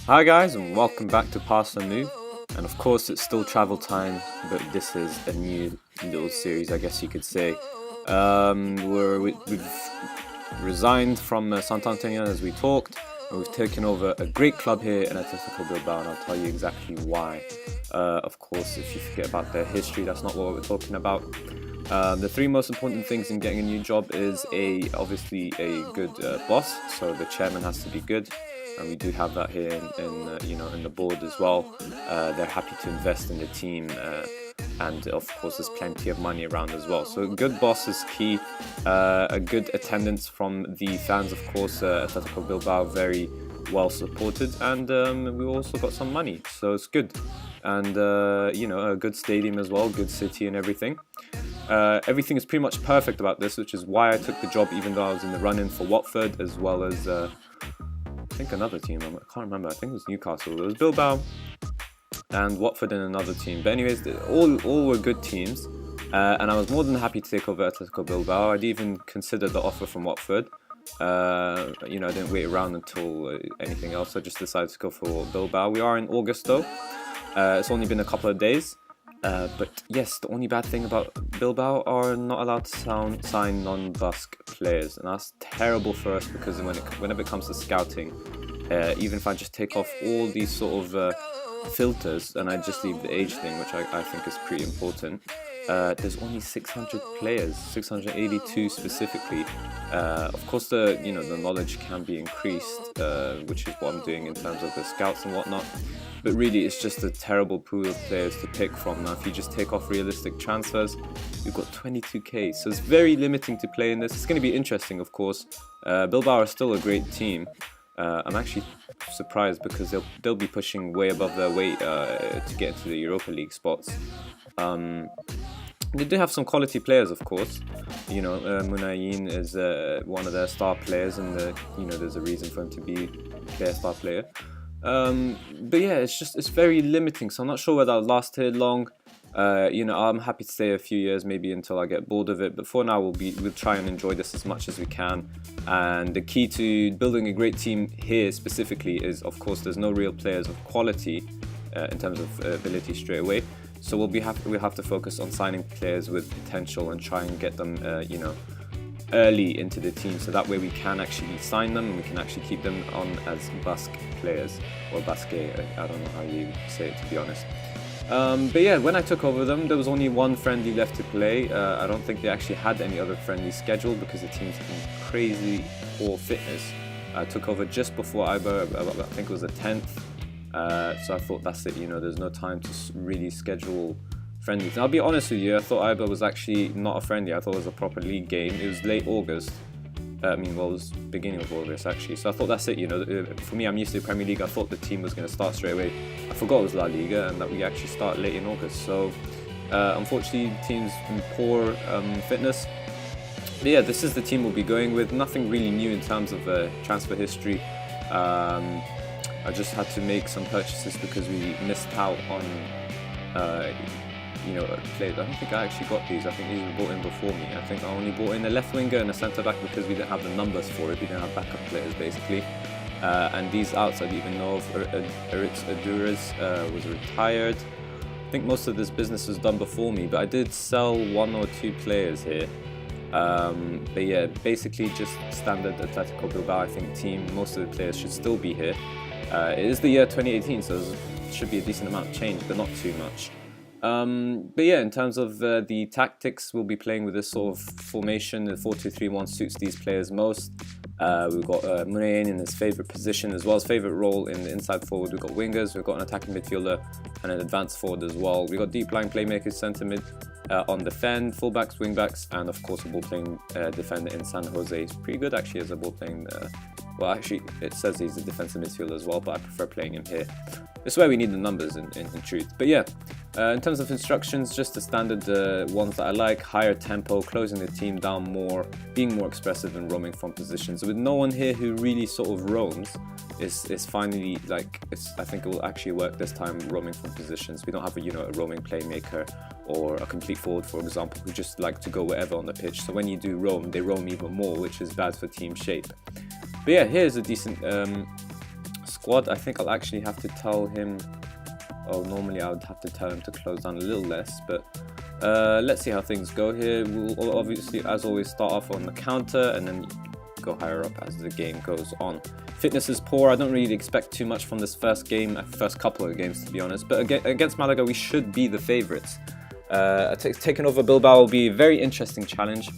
Hi guys, and welcome back to Pass and Move. And of course, it's still travel time, but this is a new little series, I guess you could say. We've resigned from Santander as we talked, and we've taken over a great club here in Athletico Bilbao, and I'll tell you exactly why. Of course, if you forget about their history, that's not what we're talking about. The three most important things in getting a new job is obviously a good boss, so the chairman has to be good. And we do have that here in the board as well. They're happy to invest in the team, and of course there's plenty of money around as well. So a good boss is key. A good attendance from the fans, of course. Atletico Bilbao very well supported, and we also got some money, so it's good. And a good stadium as well, good city and everything. Everything is pretty much perfect about this, which is why I took the job, even though I was in the run-in for Watford as well as. I think another team, I can't remember, I think it was Newcastle. It was Bilbao and Watford and another team. But anyways, all were good teams. And I was more than happy to take over Atletico Bilbao. I'd even considered the offer from Watford. I didn't wait around until anything else. I just decided to go for Bilbao. We are in August though. It's only been a couple of days. But yes, the only bad thing about Bilbao are not allowed to sign non-Basque players, and that's terrible for us because whenever it comes to scouting, even if I just take off all these sort of filters and I just leave the age thing, which I think is pretty important, there's only 600 players, 682 specifically. Of course, the knowledge can be increased, which is what I'm doing in terms of the scouts and whatnot. But really, it's just a terrible pool of players to pick from. Now, if you just take off realistic transfers, you've got 22k. So it's very limiting to play in this. It's going to be interesting, of course. Bilbao are still a great team. I'm actually surprised because they'll be pushing way above their weight to get into the Europa League spots. They do have some quality players, of course. Munayin is one of their star players, and there's a reason for him to be their star player. But yeah, it's very limiting, so I'm not sure whether I'll last here long. I'm happy to stay a few years, maybe until I get bored of it, but for now we'll try and enjoy this as much as we can. And the key to building a great team here specifically is, of course, there's no real players of quality in terms of ability straight away, so we'll have to focus on signing players with potential and try and get them early into the team, so that way we can actually sign them and we can actually keep them on as Basque players, or Basque, I don't know how you say it, to be honest. But yeah, when I took over them, there was only one friendly left to play. I don't think they actually had any other friendly scheduled because the team's in crazy poor fitness. I took over just before Iber, I think it was the 10th, so I thought that's it, there's no time to really schedule friendlies. And I'll be honest with you, I thought Iber was actually not a friendly. I thought it was a proper league game. It was late August. It was beginning of August actually. So I thought that's it. For me, I'm used to the Premier League. I thought the team was going to start straight away. I forgot it was La Liga and that we actually start late in August. So unfortunately, the team's in poor fitness. But yeah, this is the team we'll be going with. Nothing really new in terms of transfer history. I just had to make some purchases because we missed out on players. I don't think I actually got these. I think these were bought in before me. I think I only bought in a left winger and a centre back because we didn't have the numbers for it. We didn't have backup players basically. And these outs I didn't even know if Eritz Aduras was retired. I think most of this business was done before me, but I did sell one or two players here. But yeah, basically just standard Atletico Bilbao, I think, team. Most of the players should still be here. It is the year 2018, so there should be a decent amount of change, but not too much. But yeah, in terms of the tactics, we'll be playing with this sort of formation. The 4-2-3-1 suits these players most. We've got Munayin in his favourite position as well as favourite role in the inside forward. We've got wingers, we've got an attacking midfielder and an advanced forward as well. We've got deep line playmakers, centre mid on defend, fullbacks, wingbacks, and of course a ball playing defender in San Jose. He's pretty good actually as a ball playing. Well, actually, it says he's a defensive midfielder as well, but I prefer playing him here. It's where we need the numbers in truth. But yeah, in terms of instructions, just the standard ones that I like: higher tempo, closing the team down more, being more expressive, and roaming from positions. With no one here who really sort of roams, it's finally I think it will actually work this time. Roaming from positions. We don't have a roaming playmaker or a complete forward, for example, who just like to go wherever on the pitch. So when you do roam, they roam even more, which is bad for team shape. But yeah, here's a decent squad. I think I'll actually have to tell him, oh, normally I would have to tell him to close down a little less, but let's see how things go here. We'll obviously, as always, start off on the counter and then go higher up as the game goes on. Fitness is poor. I don't really expect too much from this first couple of games, to be honest, but against Malaga we should be the favourites. Taking over Bilbao will be a very interesting challenge.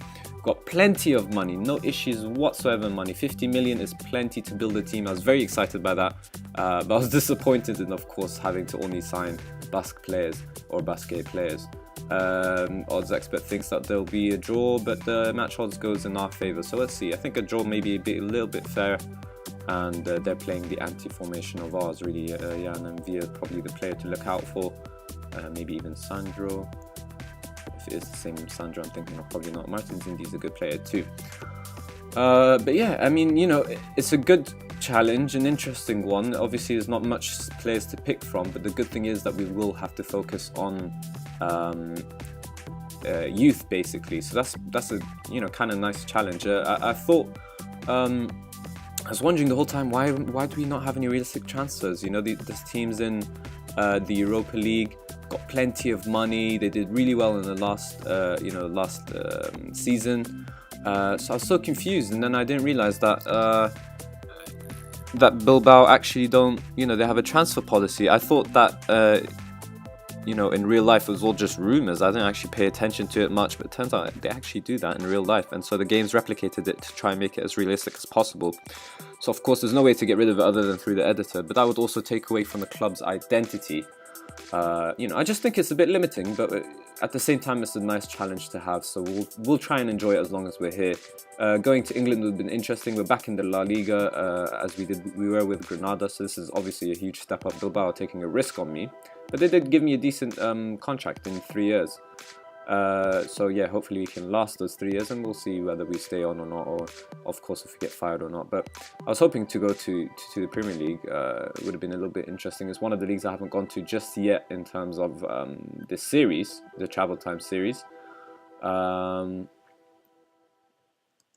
Got plenty of money, no issues whatsoever money. 50 million is plenty to build a team. I was very excited by that, but I was disappointed in, of course, having to only sign Basque players or Basque players. Odds expert thinks that there'll be a draw, but the match odds goes in our favour, so let's see. I think a draw may be a little bit fair, and they're playing the anti-formation of ours, really. Jan and Villa probably the player to look out for, maybe even Sandro. If it is the same Sandro I'm thinking of, probably not. Martin Zindi's a good player too. But yeah, I mean, you know, it's a good challenge, an interesting one. Obviously there's not much players to pick from, but the good thing is that we will have to focus on youth, basically. So that's a, you know, kind of nice challenge. I thought, I was wondering the whole time, why do we not have any realistic transfers? You know, there's teams in the Europa League got plenty of money. They did really well in the last season. So I was so confused, and then I didn't realize that that Bilbao actually don't, you know, they have a transfer policy. I thought that you know, in real life it was all just rumors. I didn't actually pay attention to it much, but it turns out they actually do that in real life, and so the game's replicated it to try and make it as realistic as possible. So of course there's no way to get rid of it other than through the editor, but that would also take away from the club's identity. You know, I just think it's a bit limiting, but at the same time it's a nice challenge to have, so we'll try and enjoy it as long as we're here. Going to England would have been interesting. We're back in the La Liga, as we were with Granada, so this is obviously a huge step up. Bilbao are taking a risk on me, but they did give me a decent contract in 3 years. So yeah, hopefully we can last those 3 years, and we'll see whether we stay on or not, or of course if we get fired or not. But I was hoping to go to the Premier League. It would have been a little bit interesting. It's one of the leagues I haven't gone to just yet in terms of this series, the Travel Time series.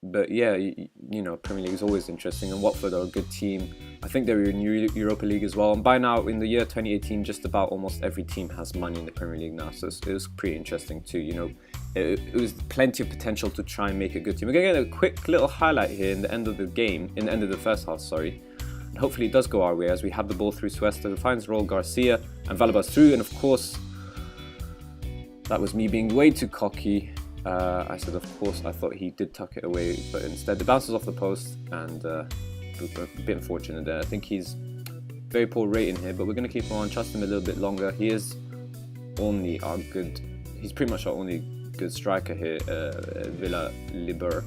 But yeah, you know, Premier League is always interesting, and Watford are a good team. I think they're in Europa League as well, and by now in the year 2018 just about almost every team has money in the Premier League now, so it was pretty interesting too. You know, it was plenty of potential to try and make a good team. We're going to get a quick little highlight here in the end of the game, in the end of the first half, sorry. And hopefully it does go our way as we have the ball through Suesta, who finds Raul Garcia, and Valabas through, and of course that was me being way too cocky. I said, of course, I thought he did tuck it away, but instead it bounces off the post, and a bit unfortunate there. I think he's very poor rating here, but we're going to keep him on, trust him a little bit longer. He is only he's pretty much our only good striker here, Villa Libre,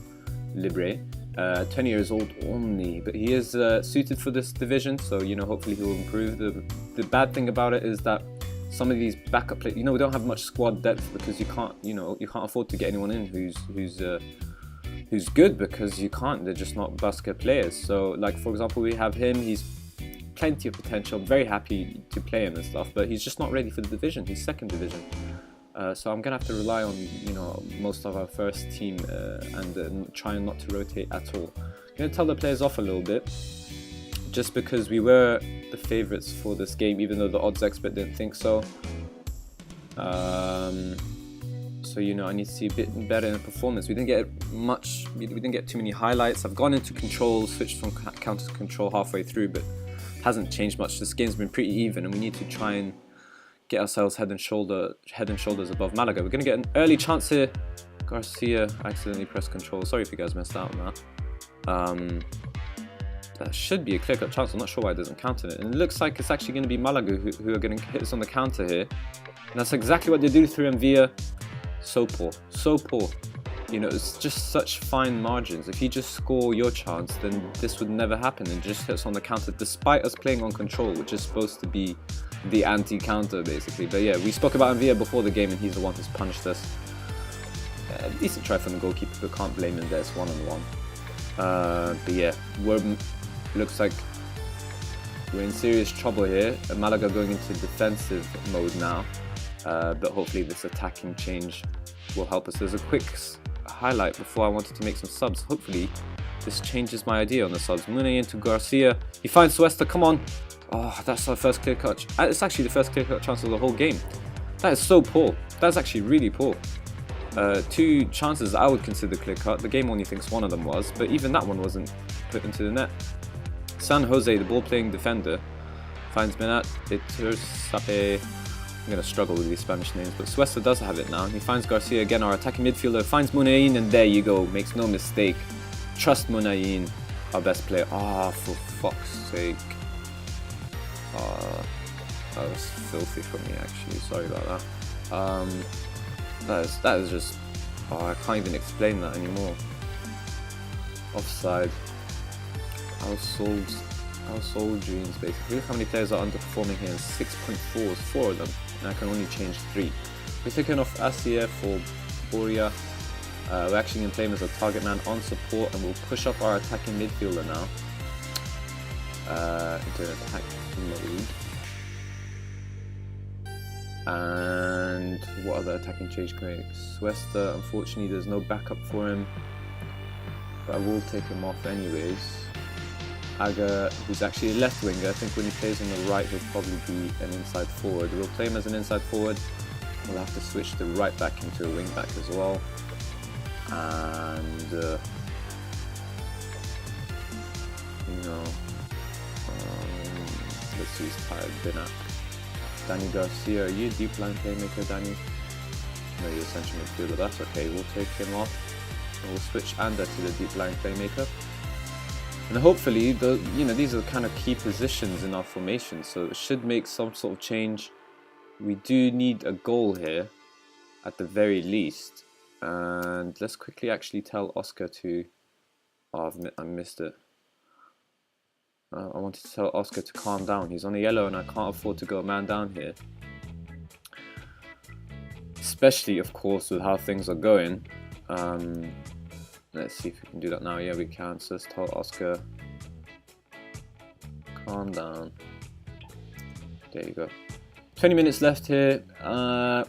20 years old only, but he is suited for this division, so, you know, hopefully he will improve. The bad thing about it is that some of these backup players, you know, we don't have much squad depth because you can't afford to get anyone in who's good, because you can't. They're just not Basque players. So, like, for example, we have him. He's plenty of potential. I'm very happy to play him and stuff, but he's just not ready for the division. He's second division. So I'm gonna have to rely on, you know, most of our first team and try not to rotate at all. I'm gonna tell the players off a little bit, just because we were the favourites for this game, even though the odds expert didn't think so. So, you know, I need to see a bit better in the performance. We didn't get much, we didn't get too many highlights. I've gone into control, switched from counter to control halfway through, but it hasn't changed much. This game's been pretty even, and we need to try and get ourselves head and shoulders above Malaga. We're going to get an early chance here. Garcia accidentally pressed control. Sorry if you guys missed out on that. That should be a clear-cut chance. I'm not sure why it doesn't count it. And it looks like it's actually going to be Malaga who are going to hit us on the counter here. And that's exactly what they do through Envia. So poor. So poor. You know, it's just such fine margins. If you just score your chance, then this would never happen. And just hits on the counter, despite us playing on control, which is supposed to be the anti-counter, basically. But yeah, we spoke about Envia before the game, and he's the one who's punished us. Decent try from the goalkeeper, but can't blame him there. It's one-on-one. But yeah, looks like we're in serious trouble here. Malaga going into defensive mode now, but hopefully this attacking change will help us. There's a quick highlight before I wanted to make some subs. Hopefully this changes my idea on the subs. Mune into Garcia. He finds Suesta. Come on. Oh, that's our first clear cut. It's actually the first clear cut chance of the whole game. That is so poor. That's actually really poor. 2 chances I would consider clear cut. The game only thinks one of them was, but even that one wasn't put into the net. San Jose, the ball playing defender, finds Minat. Ituzape. I'm going to struggle with these Spanish names, but Suesta does have it now. He finds Garcia again, our attacking midfielder, finds Munayin, and there you go. Makes no mistake. Trust Munayin, our best player. Ah, for fuck's sake. That was filthy from me, actually. Sorry about that. That is just... Oh, I can't even explain that anymore. Offside. Our soul dreams, basically. Look how many players are underperforming here. 6.4 is 4 of them. And I can only change 3. We're taking off Asia for Boria. We're actually going to play him as a target man on support, and we'll push up our attacking midfielder now into an attack mode. And what other attacking change can we make? Suesta, unfortunately there's no backup for him, but I will take him off anyways. Aga, who's actually a left winger, I think when he plays on the right he'll probably be an inside forward. We'll play him as an inside forward. We'll have to switch the right back into a wing back as well. And let's see, he's tired. Binat. Danny Garcia, are you a deep line playmaker, Danny? No, you're a central midfielder. That's okay. We'll take him off, and we'll switch Anda to the deep line playmaker. And hopefully, these are kind of key positions in our formation, so it should make some sort of change. We do need a goal here, at the very least. And let's quickly actually tell Oscar to... Oh, I missed it. I wanted to tell Oscar to calm down. He's on a yellow and I can't afford to go a man down here. Especially, of course, with how things are going. Let's see if we can do that now. Yeah, we can. So let's tell Oscar, calm down. There you go. 20 minutes left here.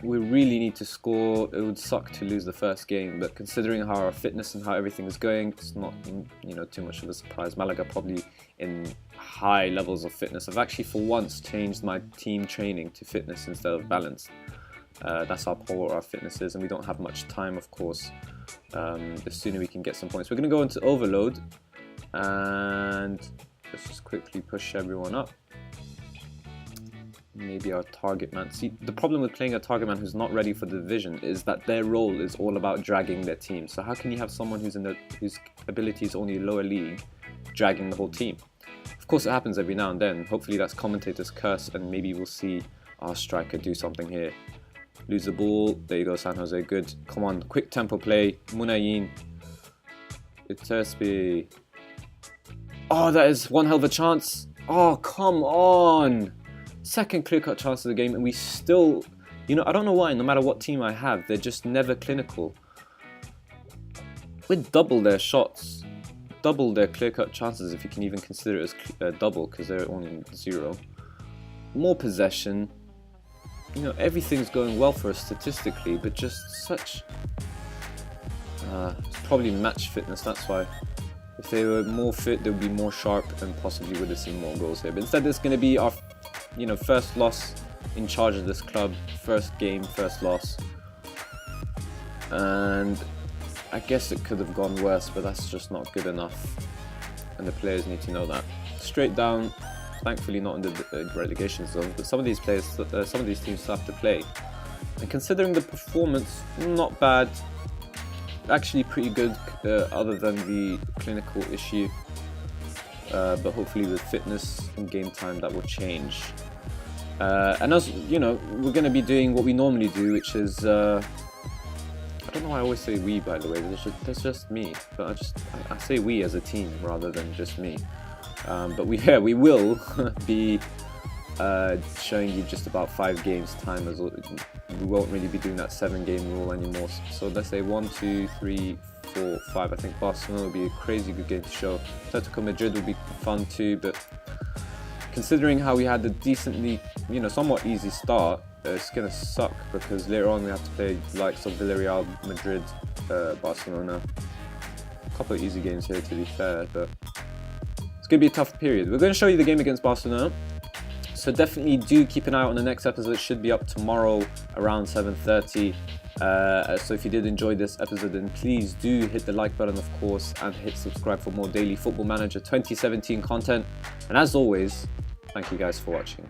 We really need to score. It would suck to lose the first game, but considering how our fitness and how everything is going, it's not too much of a surprise. Malaga probably in high levels of fitness. I've actually for once changed my team training to fitness instead of balance. That's how poor our fitness is, and we don't have much time, of course. The sooner we can get some points. We're going to go into overload, and let's just quickly push everyone up. Maybe our target man. See, the problem with playing a target man who's not ready for the division is that their role is all about dragging their team. So how can you have someone whose ability is only lower league dragging the whole team? Of course, it happens every now and then. Hopefully that's commentator's curse, and maybe we'll see our striker do something here. Lose the ball. There you go, San Jose. Good. Come on, quick tempo play. Munayin. Ituzape. Oh, that is one hell of a chance. Oh, come on. Second clear-cut chance of the game, and we still, I don't know why, no matter what team I have, they're just never clinical. We'd double their shots, double their clear-cut chances, if you can even consider it as double, because they're only 0. More possession, everything's going well for us statistically, but just such, it's probably match fitness, that's why. If they were more fit, they would be more sharp, and possibly would have seen more goals here. But instead, it's going to be our first loss in charge of this club, first game, first loss, and I guess it could have gone worse, but that's just not good enough, and the players need to know that. Straight down, thankfully not in the relegation zone, but some of these players, some of these teams still have to play, and considering the performance, not bad, actually pretty good, other than the clinical issue. But hopefully with fitness and game time that will change. And as we're going to be doing what we normally do, which is I don't know why I always say we, by the way. That's just me, but I say we as a team rather than just me. But we will be showing you just about 5 games time, as we won't really be doing that 7-game rule anymore. So let's say 1, 2, 3, 4, 5. I think Barcelona will be a crazy good game to show. Athletico Madrid will be fun too, but considering how we had a decently, somewhat easy start, it's gonna suck because later on we have to play likes of Villarreal, Madrid, Barcelona. couple of easy games here, to be fair, but it's going to be a tough period. We're going to show you the game against Barcelona, so definitely do keep an eye out on the next episode. It should be up tomorrow around 7:30. So if you did enjoy this episode, then please do hit the like button, of course, and hit subscribe for more daily Football Manager 2017 content. And as always, thank you guys for watching.